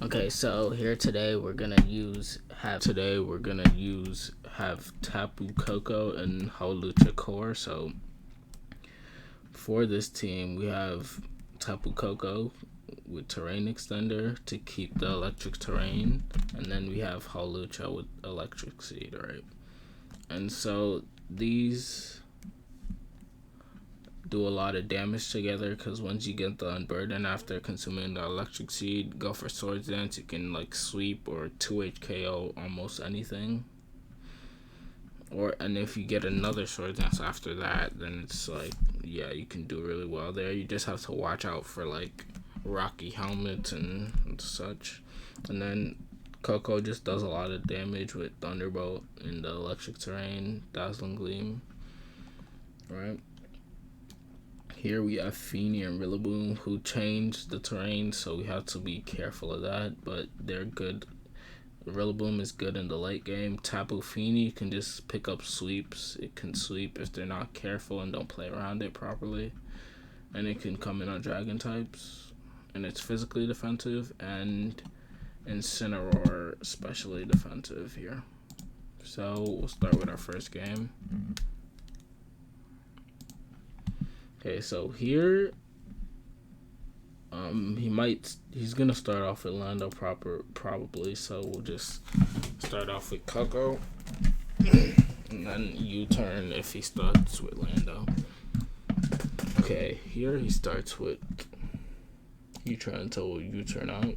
Okay, so here today we're gonna have Tapu Koko and Hawlucha Core. So for this team we have Tapu Koko with terrain extender to keep the electric terrain, and then we have Hawlucha with electric seed, right? And so these do a lot of damage together, because once you get the unburden after consuming the electric seed, go for swords dance, you can like sweep or 2H KO almost anything. And if you get another sword dance after that, then it's like, yeah, you can do really well there. You just have to watch out for like rocky helmets and such. And then Coco just does a lot of damage with Thunderbolt in the electric terrain, Dazzling Gleam, right? Here we have Feeny and Rillaboom, who changed the terrain, so we have to be careful of that, but they're good. Rillaboom is good in the late game. Tapu Feeny can just pick up sweeps. It can sweep if they're not careful and don't play around it properly. And it can come in on dragon types. And it's physically defensive, and Incineroar especially defensive here. So we'll start with our first game. Okay, so here he's gonna start off with Lando probably, so we'll just start off with Coco and then U-turn if he starts with Lando. Okay, here he starts with U-turn until U-turn out.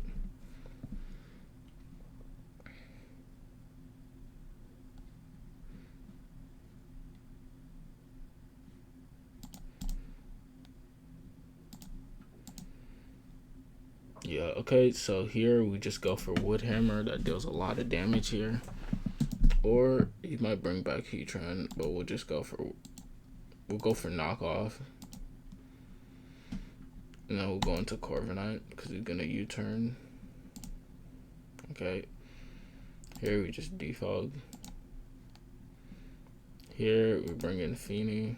Yeah, okay, so here we just go for Wood Hammer. That deals a lot of damage here. Or he might bring back Heatran, but we'll go for Knockoff. And then we'll go into Corviknight because he's gonna U-turn. Okay. Here we just defog. Here we bring in Feeny.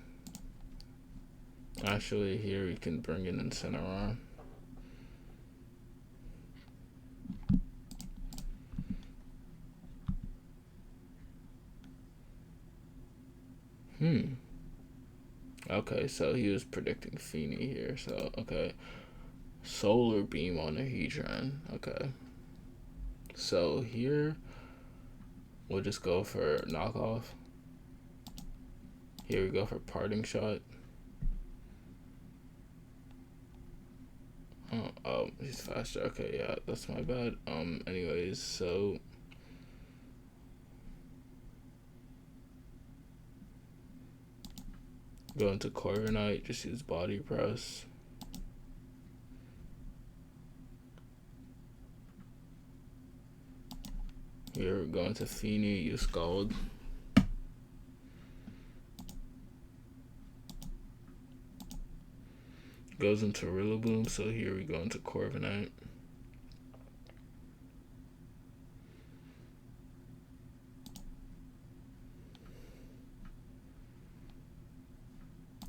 Actually, here we can bring in Incineroar. Okay, so he was predicting Feeny here. So, okay. Solar Beam on the Heatran. Okay. So here, we'll just go for Knockoff. Here we go for Parting Shot. Oh, he's faster. Okay, yeah, that's my bad. Anyways, so go into Corviknight, just use Body Press. Here, go into Feeny, use Scald. Goes into Rillaboom, so here we go into Corviknight.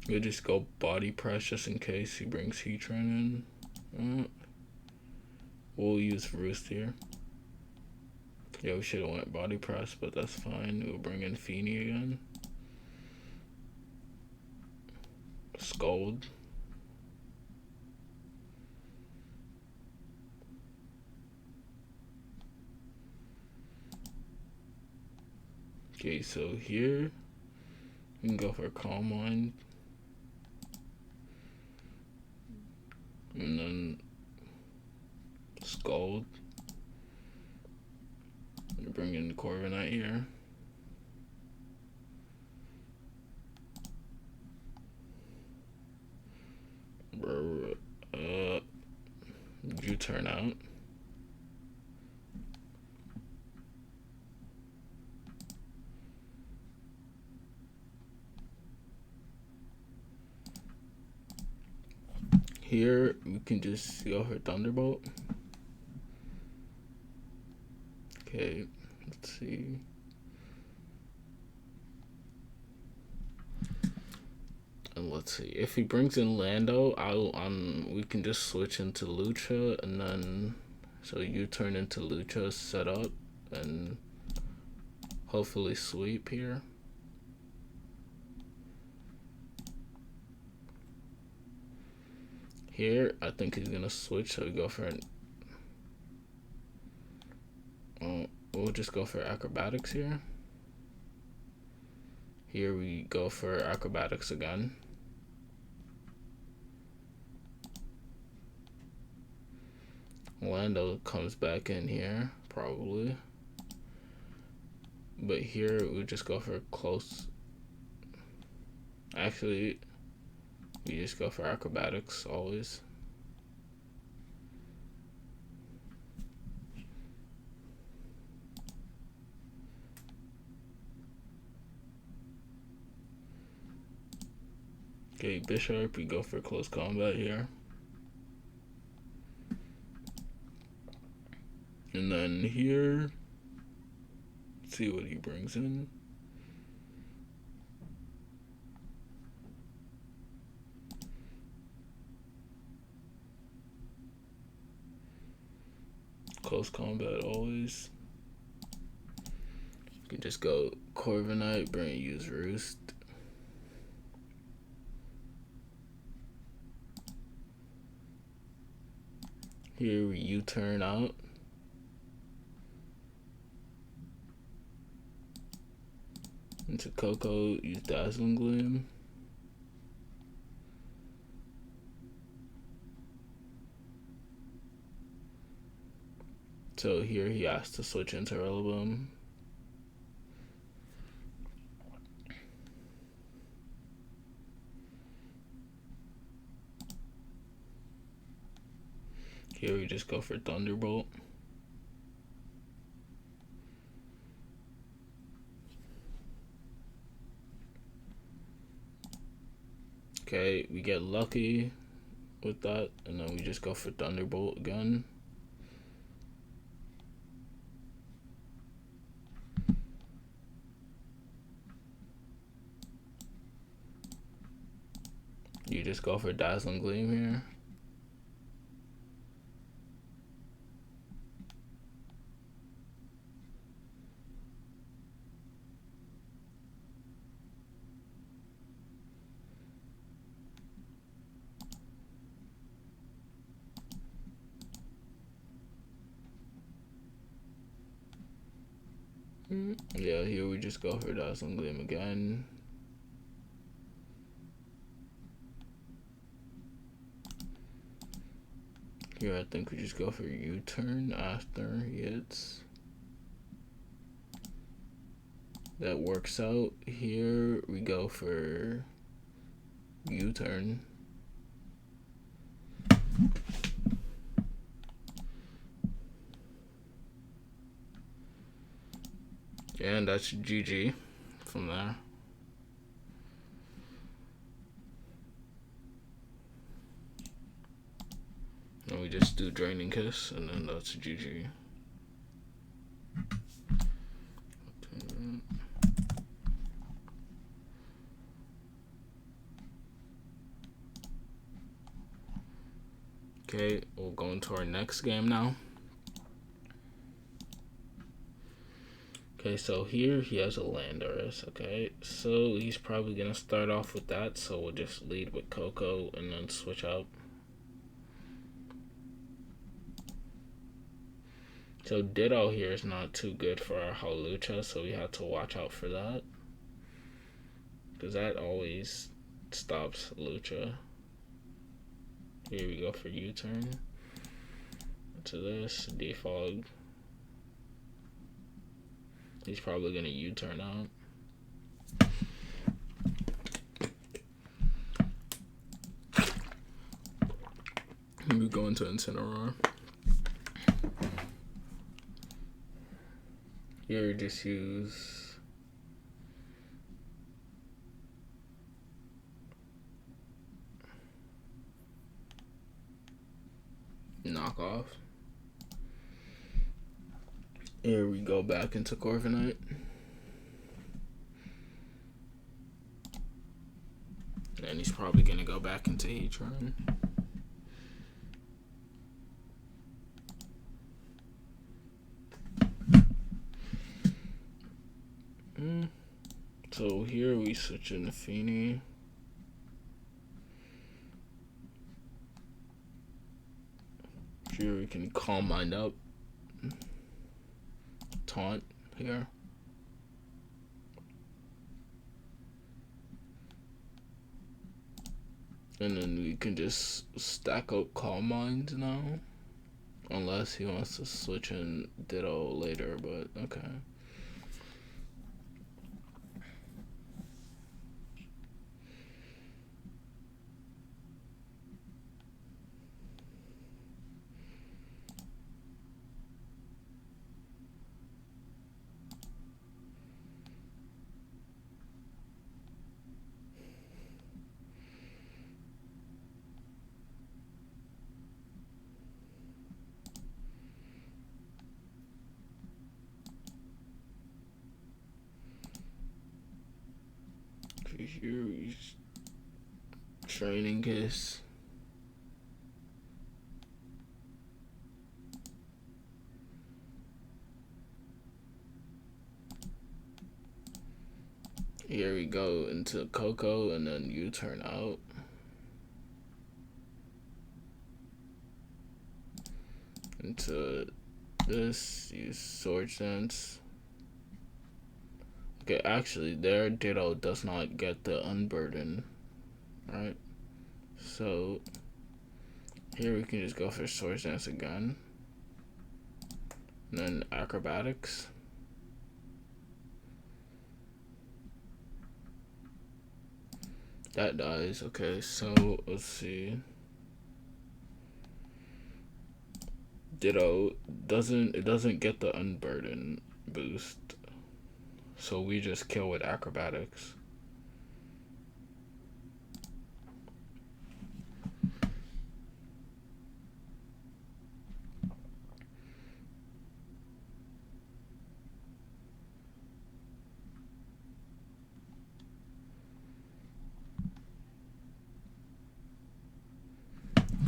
We'll just go Body Press just in case he brings Heatran in. We'll use Roost here. Yeah, we should have went Body Press, but that's fine. We'll bring in Feeny again. Scald. Okay, so here we can go for Calm Mind. And then Scald. Bring in Corviknight here. U-turn out. Here we can just go for Thunderbolt. Okay, let's see. And let's see, if he brings in Lando, we can just switch into Lucha, and then So U-turn into Lucha, set up, and hopefully sweep here. Here, I think he's gonna switch, so we go for an. We'll just go for acrobatics here. Here we go for acrobatics again. Lando comes back in here, probably. But here we just go for close. Actually, we just go for acrobatics always. Okay, Bishop, we go for close combat here. And then here, let's see what he brings in. Close combat always. You can just go Corviknight, use Roost. Here we U-turn out. Into Koko, use Dazzling Gleam. So here he has to switch into Rillaboom. Here we just go for Thunderbolt. Okay, we get lucky with that, and then we just go for Thunderbolt again. You just go for Dazzling Gleam here. Yeah, here we just go for Dazzling Gleam again. Here I think we just go for U-turn after he hits. That works out. Here we go for U-turn. And that's GG from there. And we just do Draining Kiss, and then that's GG. Okay, we'll go into our next game now. Okay, so here he has a Landorus, okay? So he's probably going to start off with that, so we'll just lead with Koko and then switch out. So Ditto here is not too good for our Hawlucha, so we have to watch out for that. Because that always stops Lucha. Here we go for U-turn. To this, Defog. He's probably going to U-turn out. We go into Incineroar. Here, just use knockoff. Here we go back into Corviknight. And he's probably gonna go back into Heatran. So here we switch in the Feeny. Here we can Calm Mind up. Taunt here. And then we can just stack up Calm Minds now. Unless he wants to switch in Ditto later, but okay. Here he's training his. Here we go into Koko and then U-turn out. Into this, use Sword Dance. Okay, actually, their Ditto does not get the Unburden, right? So, here we can just go for Sword Dance again. And then Acrobatics. That dies. Okay, so let's see. Ditto doesn't get the Unburden boost. So we just kill with Acrobatics.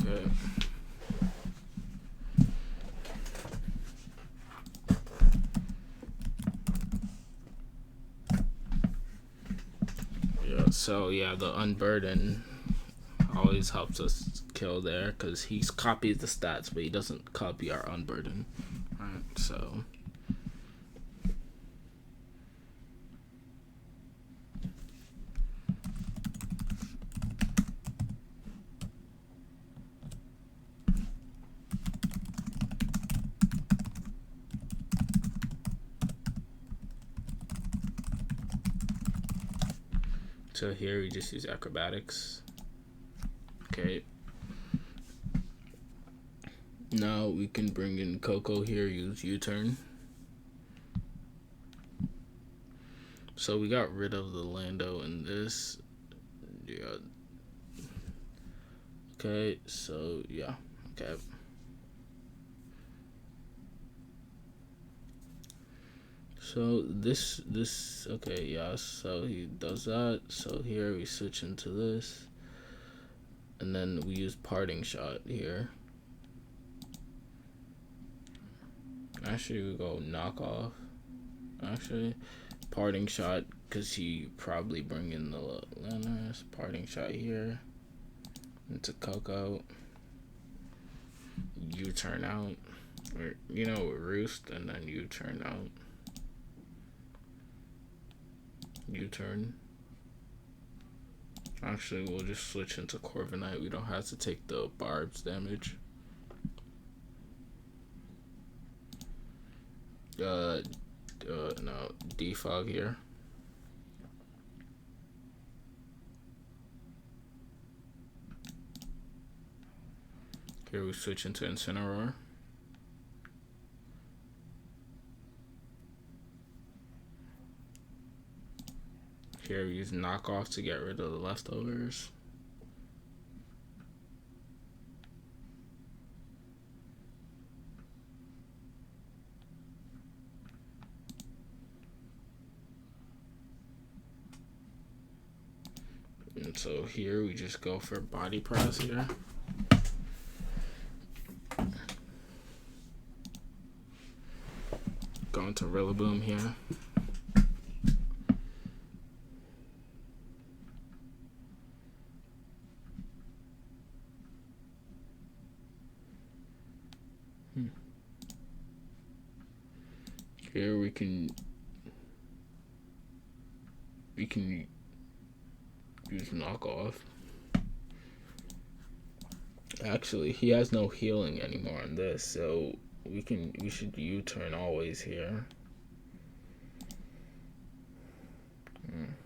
Okay. So yeah, the Unburden always helps us kill there because he copies the stats, but he doesn't copy our Unburden. Right, so. So here we just use Acrobatics. Okay. Now we can bring in Koko here, use U-turn. So we got rid of the Lando in this. Yeah. Okay, so yeah. Okay. So this okay, yeah, so he does that. So here we switch into this. And then we use Parting Shot here. Actually, we go Knock Off. Actually, Parting Shot, because he probably bring in the Lanners. Parting Shot here. Into Koko. U-turn out. Or, you know, Roost, and then U-turn out. U-turn. Actually, we'll just switch into Corviknight. We don't have to take the Barb's damage. No, Defog here. Here we switch into Incineroar. Here we use Knockoff to get rid of the leftovers. And so here we just go for Body Press here. Going to Rillaboom here. Here we can use knockoff. Actually, he has no healing anymore on this, so we should U-turn always here.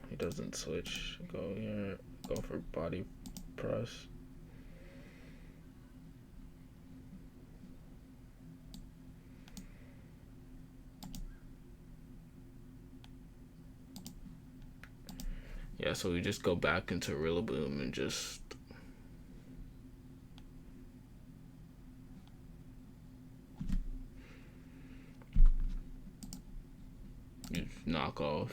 He doesn't switch. Go here. Go for body press. Yeah, so we just go back into Rillaboom and just use knockoff.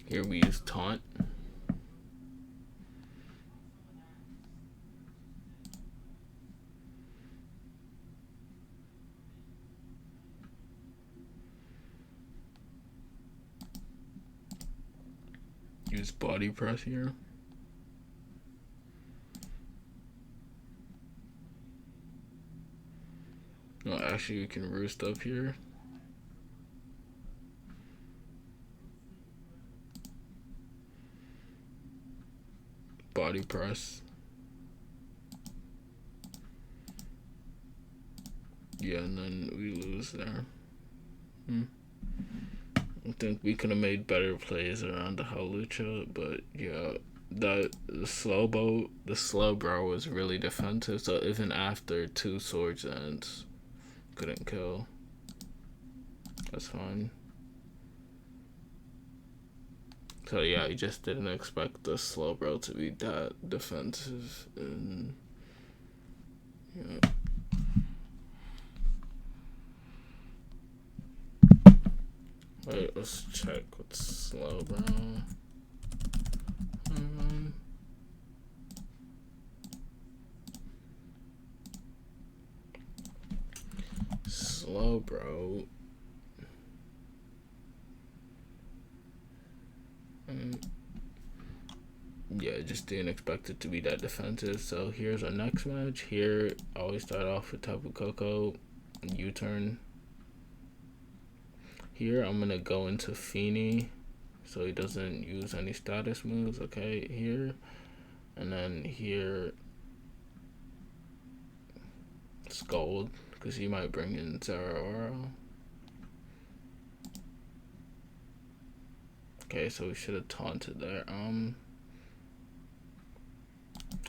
Here we use taunt. Use body press here. No, actually you can roost up here. Body press. Yeah, and then we lose there. I think we could have made better plays around the Hawlucha, but yeah, the Slowbro was really defensive, so even after 2 swords ends, couldn't kill. That's fine. So yeah, I just didn't expect the Slowbro to be that defensive, and yeah. Wait, let's check with Slowbro. Slowbro. Yeah, just didn't expect it to be that defensive. So here's our next match. Here, I always start off with Tapu Koko, U-turn. Here, I'm gonna go into Feeny, so he doesn't use any status moves. Okay, here, and then here, Scold, because he might bring in Zeraora. Okay, so we should have taunted there.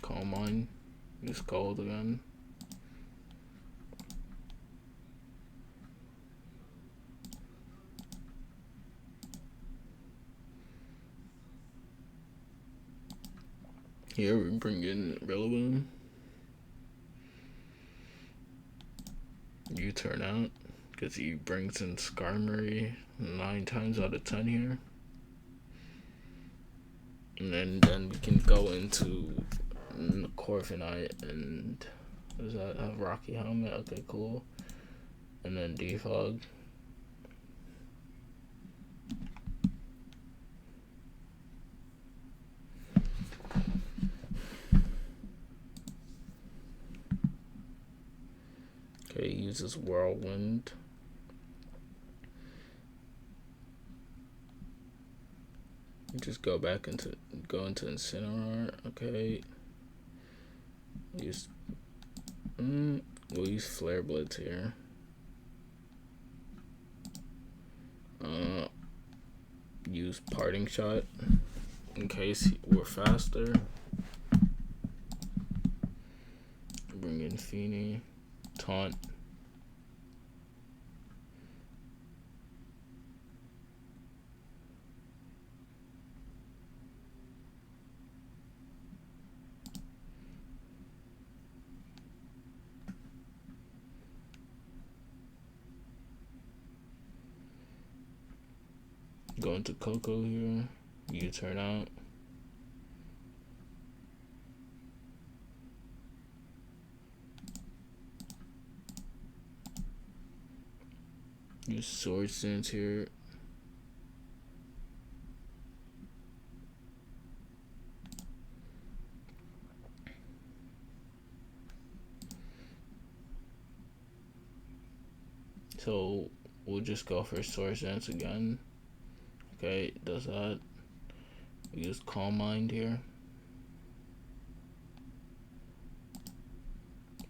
Calm Mind, use Scold again. Here we bring in Rillaboom. You turn out because he brings in Skarmory 9 times out of 10 here. And then we can go into Corviknight and does that have Rocky Helmet? Okay, cool. And then Defog. Okay, he uses Whirlwind. Just go into Incineroar. Okay. We'll use Flare Blitz here. Use Parting Shot in case we're faster. Bring in Feeny. Taunt. Go into Koko here. U-turn out. Use sword stance here. So we'll just go for sword stance again. Okay, does that. We use Calm Mind here.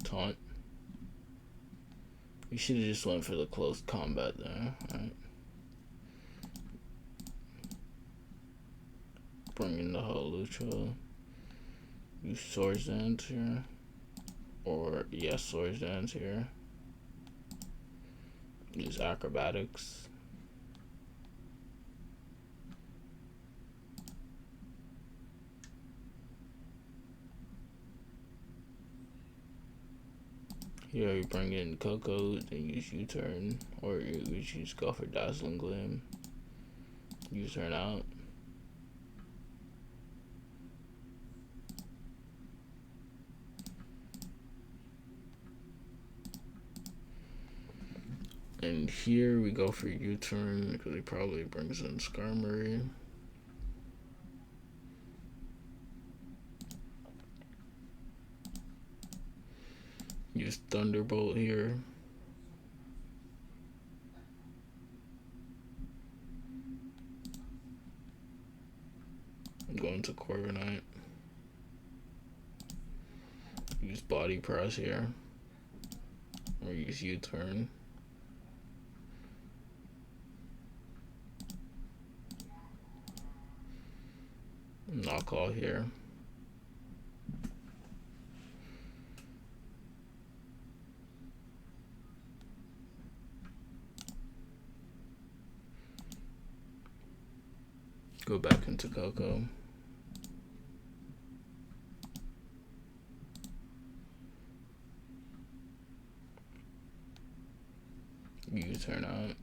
Taunt. We should have just went for the close combat there. Alright. Bring in the Hawlucha. Use Sword Dance here. Or, yes, Sword Dance here. Use Acrobatics. Here you bring in Koko, then use U-turn, or you just go for Dazzling Gleam. U-turn out. And here we go for U-turn because he probably brings in Skarmory. Use Thunderbolt here. I'm going to Corviknight. Use Body Press here. Or use U-turn. Knock all here. Go back into Koko. U-turn out.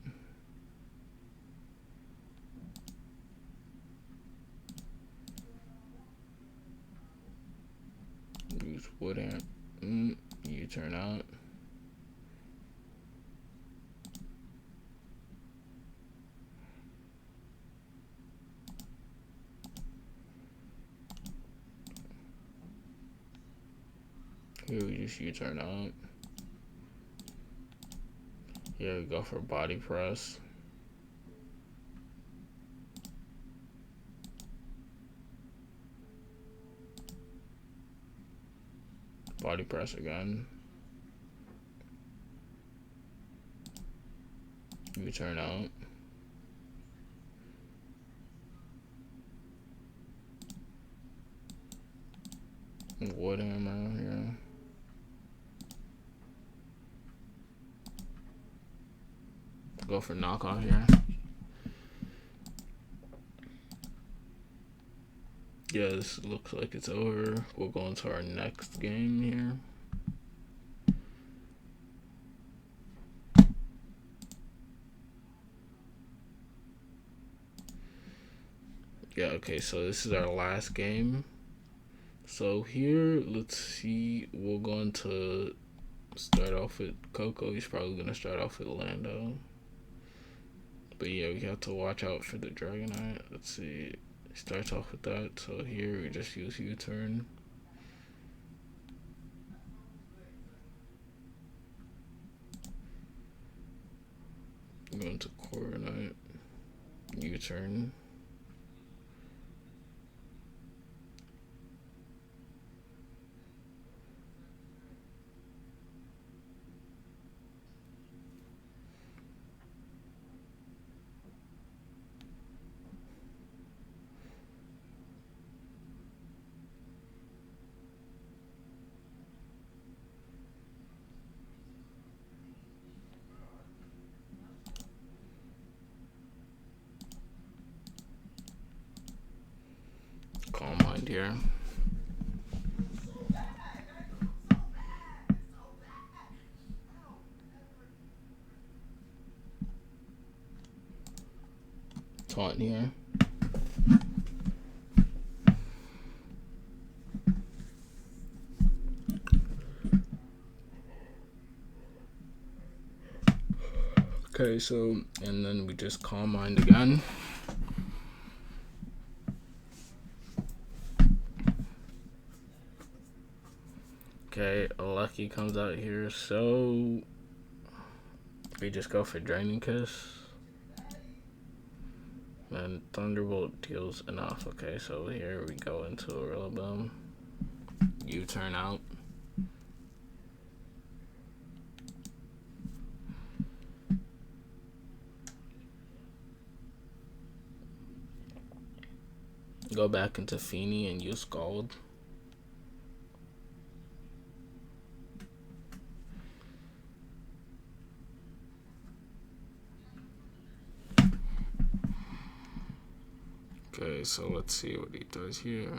Use Wood Hammer. U-turn out. Here we just U-turn out. Here we go for Body Press. Body Press again. U-turn out. Wood Hammer here. Go for knockoff here. Yeah, this looks like it's over. We'll go into our next game here. Yeah, okay, so this is our last game. So here, let's see, we're going to start off with Koko. He's probably going to start off with Lando. But yeah, we have to watch out for the Dragonite. Let's see. It starts off with that. So here we just use U-turn. Go into Corviknight. U-turn. Calm Mind here. taunt here. Okay, so, and then we just Calm Mind again. Okay, a Lucky comes out here, so we just go for Draining Kiss. And Thunderbolt deals enough. Okay, so here we go into a Rillaboom. U-turn out. Go back into Feeny and use Scald. Okay, so let's see what he does here.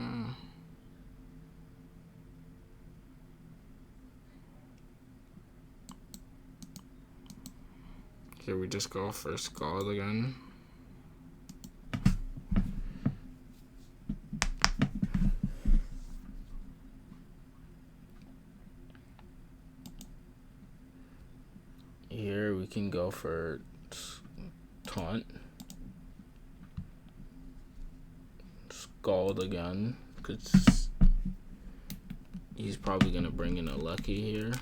Here we just go for Scald again. Here we can go for Taunt. Scald again, because he's probably going to bring in a Lucky here.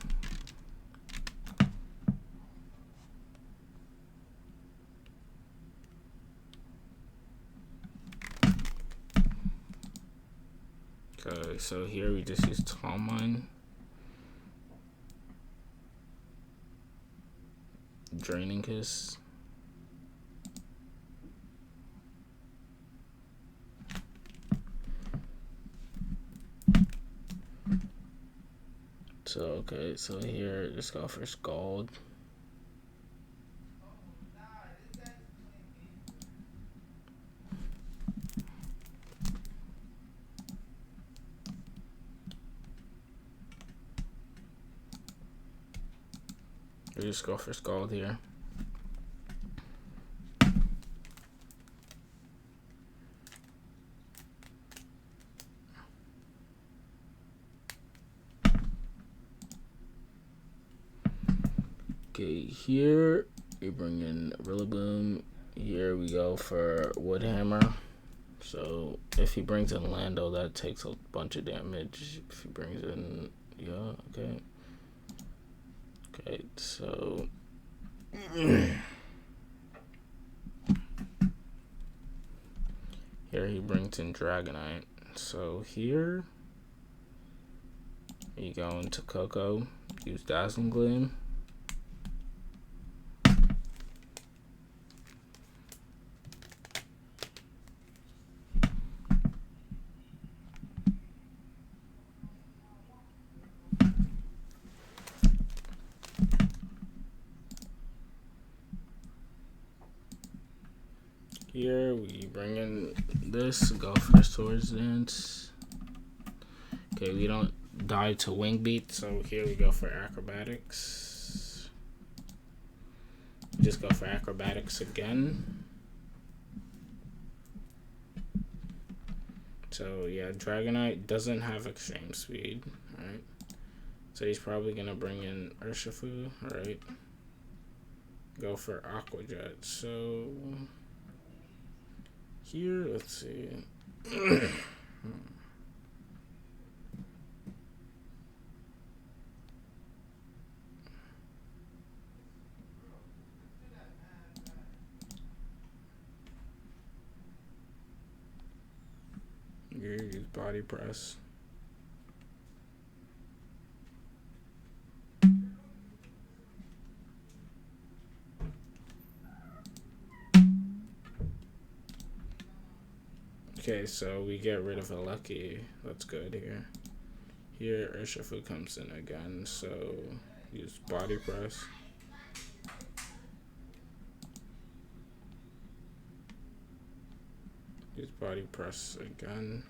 Okay, so here we just use Calm Mind. Draining Kiss. So, okay, so here, just go for Scald. We just go for Scald here. Okay, here we bring in Rillaboom. Here we go for Woodhammer. So if he brings in Lando, that takes a bunch of damage. If he brings in, yeah, okay. Okay, so here he brings in Dragonite. So here you go into Koko, use Dazzling Gleam. Here we bring in this, go for Swords Dance. Okay, we don't die to Wing Beat, so here we go for Acrobatics. Just go for Acrobatics again. So yeah, Dragonite doesn't have Extreme Speed, alright? So he's probably gonna bring in Urshifu, alright? Go for Aqua Jet, so here, let's see. Here, use Body Press. Okay, so we get rid of a Lucky. That's good here. Here, Urshifu comes in again, so use Body Press. Use Body Press again.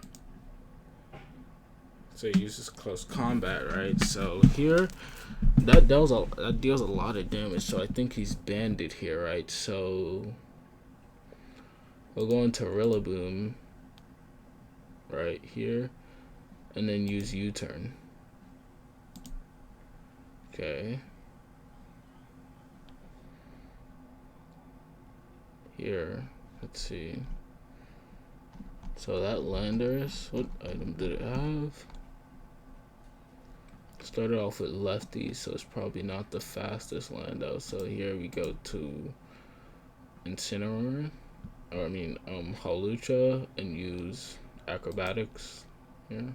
So he uses Close Combat, right? So here, that deals a lot of damage. So I think he's banded here, right? So We'll go into Rillaboom right here, and then use U-turn. Okay. Here, let's see. So that Landers, what item did it have? Started off with lefty, so it's probably not the fastest Lando. So here we go to Incineroar, or Hawlucha, and use acrobatics here.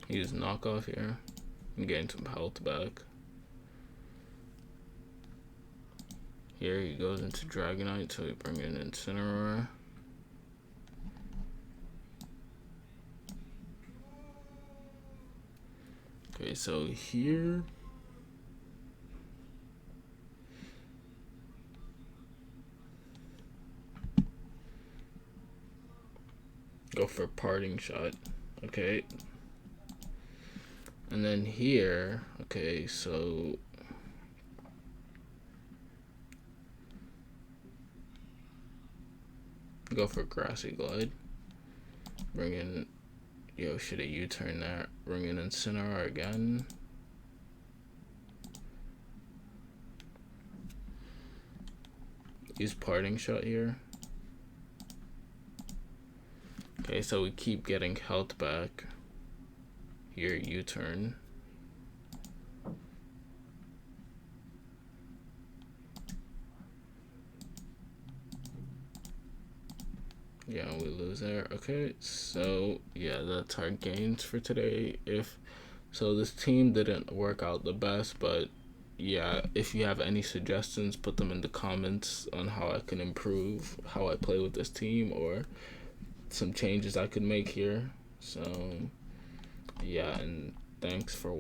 Use knockoff here and gain some health back. Here he goes into Dragonite, so we bring in Incineroar. Okay, so here go for parting shot. Okay. And then here, okay, so go for Grassy Glide. Bring in, should have U-turn that. Bring in Incineroar again. Use parting shot here. Okay, so we keep getting health back. Here, U-turn. Yeah, we lose there. Okay, so yeah, that's our gains for today. So this team didn't work out the best, but yeah, if you have any suggestions, put them in the comments on how I can improve how I play with this team, or some changes I could make here. So yeah, and thanks for watching.